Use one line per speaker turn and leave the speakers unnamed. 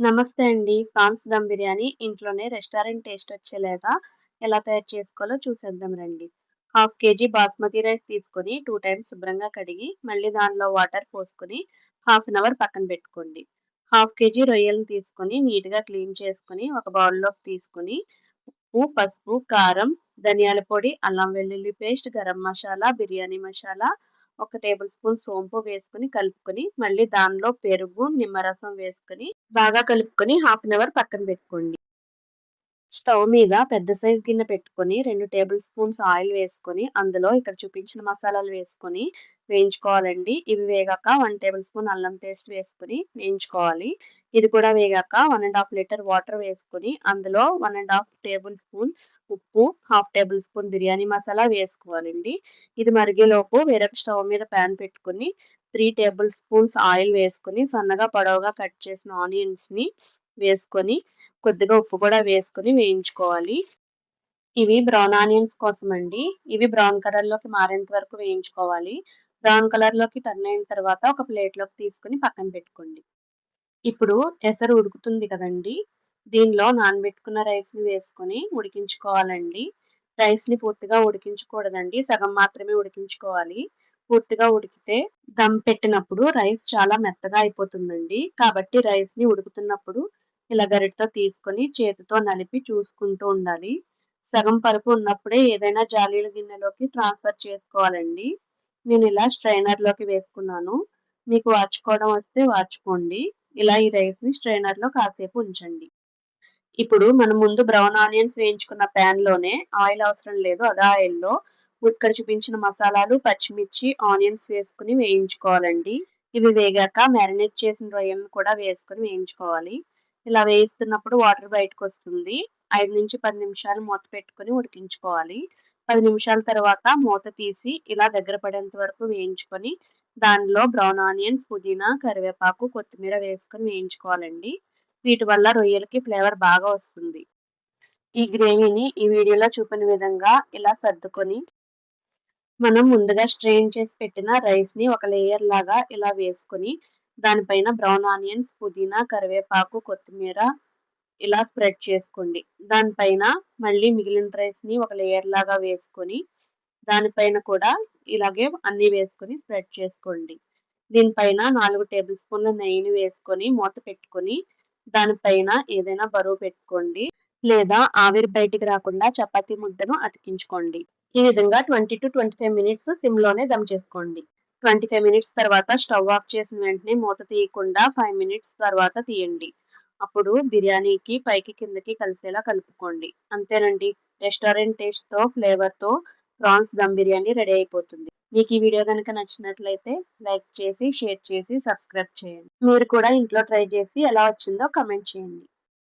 నమస్తే అండి. ప్రాన్స్ దమ్ బిర్యానీ ఇంట్లోనే రెస్టారెంట్ టేస్ట్ వచ్చేలాగా ఎలా తయారు చేసుకోవాలో చూసేద్దాం రండి. హాఫ్ కేజీ బాస్మతి రైస్ తీసుకొని 2 టైమ్స్ శుభ్రంగా కడిగి మళ్ళీ దానిలో వాటర్ పోసుకొని హాఫ్ అన్ అవర్ పక్కన పెట్టుకోండి. హాఫ్ కేజీ రొయ్యలను తీసుకొని నీట్‌గా క్లీన్ చేసుకొని ఒక బౌల్‌లోకి తీసుకొని ఉప్పు, పసుపు, కారం, ధనియాల పొడి, అల్లం వెల్లుల్లి పేస్ట్, గరం మసాలా, బిర్యానీ మసాలా, ఒక టేబుల్ స్పూన్ సోంపు వేసుకొని కలుపుకొని మళ్ళీ దానిలో పెరుగు, నిమ్మరసం వేసుకొని బాగా కలుపుకొని హాఫ్ అన్ అవర్ పక్కన పెట్టుకోండి. స్టవ్ మీద పెద్ద సైజ్ గిన్నె పెట్టుకొని 2 టేబుల్ స్పూన్స్ ఆయిల్ వేసుకొని అందులో ఇక్కడ చూపించిన మసాలాలు వేసుకొని వేయించుకోవాలండి. ఇవి వేగాక 1 టేబుల్ స్పూన్ అల్లం పేస్ట్ వేసుకొని వేయించుకోవాలి. ఇది కూడా వేగాక 1 ½ లీటర్ వాటర్ వేసుకొని అందులో 1 ½ టేబుల్ స్పూన్ ఉప్పు, half table spoon biryani masala వేసుకోవాలండి. ఇది మరిగేలోపు వేరొక స్టవ్ మీద పాన్ పెట్టుకొని 3 టేబుల్ స్పూన్స్ ఆయిల్ వేసుకొని సన్నగా పొడవుగా కట్ చేసిన ఆనియన్స్‌ని వేసుకొని కొద్దిగా ఉప్పు కూడా వేసుకొని వేయించుకోవాలి. ఇవి బ్రౌన్ ఆనియన్స్ కోసమండి. ఇవి బ్రౌన్ కలర్‌లోకి మారేంత వరకు వేయించుకోవాలి. బ్రౌన్ కలర్‌లోకి టర్న్ అయిన తర్వాత ఒక ప్లేట్‌లోకి తీసుకొని పక్కన పెట్టుకోండి. ఇప్పుడు ఎసరు ఉడుకుతుంది కదండీ! దీనిలో నానబెట్టుకున్న రైస్‌ని వేసుకొని ఉడికించుకోవాలండి. రైస్‌ని పూర్తిగా ఉడికించకూడదండి. సగం మాత్రమే ఉడికించుకోవాలి. పూర్తిగా ఉడికితే దమ్ పెట్టినప్పుడు రైస్ చాలా మెత్తగా అయిపోతుందండి. కాబట్టి రైస్‌ని ఉడుకుతున్నప్పుడు ఇలా గరిటెతో తీసుకొని చేతితో నలిపి చూసుకుంటూ ఉండాలి. సగం పరుపు ఉన్నప్పుడే ఏదైనా జాలీల గిన్నెలోకి ట్రాన్స్‌ఫర్ చేసుకోవాలండి. నేనిలా స్ట్రైనర్‌లోకి వేసుకున్నాను. మీకు వార్చుకోవడం వస్తే వార్చుకోండి. ఇలా ఈ రైస్‌ని స్ట్రైనర్‌లో కాసేపు ఉంచండి. ఇప్పుడు మనం ముందు బ్రౌన్ ఆనియన్స్ వేయించుకున్న ప్యాన్‌లోనే ఆయిల్ అవసరం లేదు. అదే ఆయిల్‌లో ఇక్కడ చూపించిన మసాలాలు, పచ్చిమిర్చి, ఆనియన్స్ వేసుకొని వేయించుకోవాలండి. ఇవి వేగాక మ్యారినేట్ చేసిన రొయ్యలను కూడా వేసుకొని వేయించుకోవాలి. ఇలా వేయిస్తున్నప్పుడు వాటర్ బయటకొస్తుంది. 5-10 నిమిషాలు మూత పెట్టుకొని ఉడికించుకోవాలి. 10 నిమిషాల తర్వాత మూత తీసి ఇలా దగ్గర పడేంత వరకు వేయించుకొని దానిలో బ్రౌన్ ఆనియన్స్, పుదీనా, కరివేపాకు, కొత్తిమీర వేసుకొని వేయించుకోవాలండి. వీటి వల్ల రొయ్యలకి ఫ్లేవర్ బాగా వస్తుంది. ఈ గ్రేవీని ఈ వీడియోలో చూపిన విధంగా ఇలా సర్దుకొని మనం ముందుగా స్ట్రెయిన్ చేసి పెట్టిన రైస్‌ని ఒక లేయర్ లాగా ఇలా వేసుకొని దానిపైన బ్రౌన్ ఆనియన్స్, పుదీనా, కరివేపాకు, కొత్తిమీర ఇలా స్ప్రెడ్ చేసుకోండి. దానిపైన మళ్ళీ మిగిలిన రైస్‌ని ఒక లేయర్ లాగా వేసుకొని దానిపైన కూడా ఇలాగే అన్నీ వేసుకొని స్ప్రెడ్ చేసుకోండి. దీనిపైన 4 టేబుల్ స్పూన్ల నెయ్యిని వేసుకొని మూత పెట్టుకొని దానిపైన ఏదైనా బరువు పెట్టుకోండి. లేదా ఆవిరి బయటికి రాకుండా చపాతీ ముద్దను అతికించుకోండి. ఈ విధంగా 20-25 మినిట్స్ సిమ్‌లోనే దమ్ చేసుకోండి. 25 మినిట్స్ తర్వాత స్టవ్ ఆఫ్ చేసిన వెంటనే మూత తీయకుండా 5 మినిట్స్ తర్వాత తీయండి. అప్పుడు బిర్యానీకి పైకి కిందకి కలిసేలా కలుపుకోండి. అంతేనండి. రెస్టారెంట్ టేస్ట్‌తో, ఫ్లేవర్‌తో ప్రాన్స్ దమ్ బిర్యానీ రెడీ అయిపోతుంది. మీకు ఈ వీడియో గనుక నచ్చినట్లయితే లైక్ చేసి, షేర్ చేసి, సబ్స్క్రైబ్ చేయండి. మీరు కూడా ఇంట్లో ట్రై చేసి ఎలా వచ్చిందో కామెంట్ చేయండి.